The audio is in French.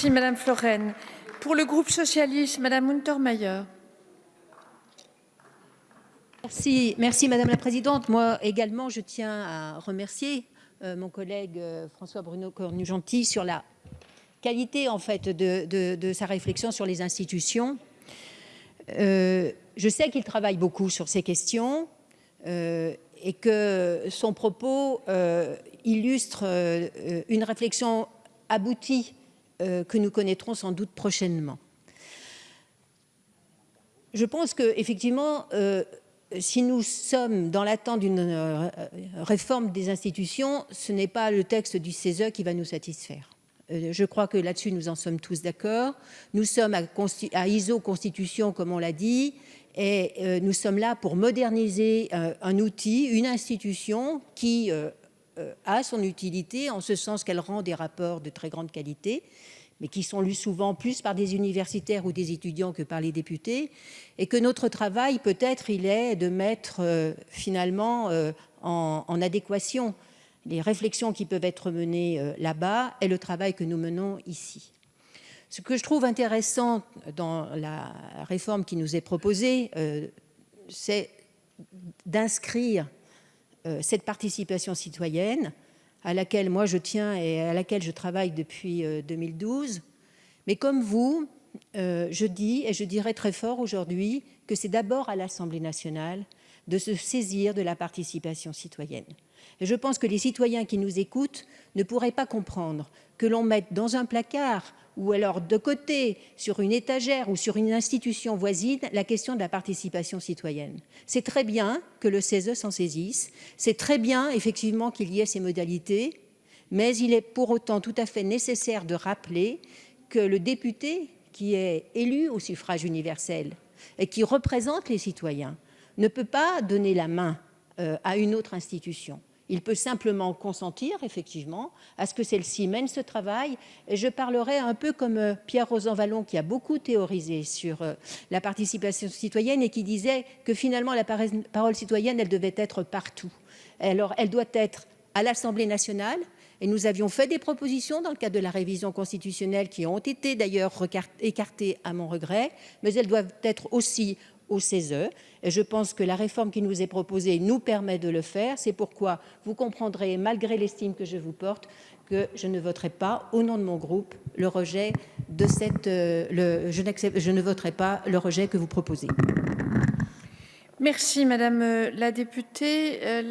Merci Madame Florennes. Pour le groupe socialiste, Madame Untermaier. Merci Madame la Présidente. Moi également, je tiens à remercier mon collègue François-Bruno Cornut-Gentille sur la qualité en fait de sa réflexion sur les institutions. Je sais qu'il travaille beaucoup sur ces questions et que son propos illustre une réflexion aboutie que nous connaîtrons sans doute prochainement. Je pense qu'effectivement, si nous sommes dans l'attente d'une réforme des institutions, ce n'est pas le texte du CESE qui va nous satisfaire. Je crois que là-dessus, nous en sommes tous d'accord. Nous sommes à ISO Constitution, comme on l'a dit, et nous sommes là pour moderniser un outil, une institution qui a son utilité, en ce sens qu'elle rend des rapports de très grande qualité, mais qui sont lus souvent plus par des universitaires ou des étudiants que par les députés, et que notre travail, peut-être, il est de mettre finalement en adéquation les réflexions qui peuvent être menées là-bas et le travail que nous menons ici. Ce que je trouve intéressant dans la réforme qui nous est proposée, c'est d'inscrire cette participation citoyenne à laquelle moi je tiens et à laquelle je travaille depuis 2012. Mais comme vous, je dis et je dirais très fort aujourd'hui que c'est d'abord à l'Assemblée nationale de se saisir de la participation citoyenne. Et je pense que les citoyens qui nous écoutent ne pourraient pas comprendre que l'on mette dans un placard ou alors de côté, sur une étagère ou sur une institution voisine, la question de la participation citoyenne. C'est très bien que le CESE s'en saisisse, c'est très bien effectivement qu'il y ait ces modalités, mais il est pour autant tout à fait nécessaire de rappeler que le député qui est élu au suffrage universel et qui représente les citoyens ne peut pas donner la main à une autre institution. Il peut simplement consentir, effectivement, à ce que celle-ci mène ce travail. Et je parlerai un peu comme Pierre Rosanvallon, qui a beaucoup théorisé sur la participation citoyenne et qui disait que finalement la parole citoyenne, elle devait être partout. Alors, elle doit être à l'Assemblée nationale. Et nous avions fait des propositions dans le cadre de la révision constitutionnelle qui ont été d'ailleurs écartées à mon regret, mais elles doivent être aussi au CESE. Et je pense que la réforme qui nous est proposée nous permet de le faire. C'est pourquoi vous comprendrez, malgré l'estime que je vous porte, que je ne voterai pas, au nom de mon groupe, le rejet de je ne voterai pas le rejet que vous proposez. Merci Madame la députée.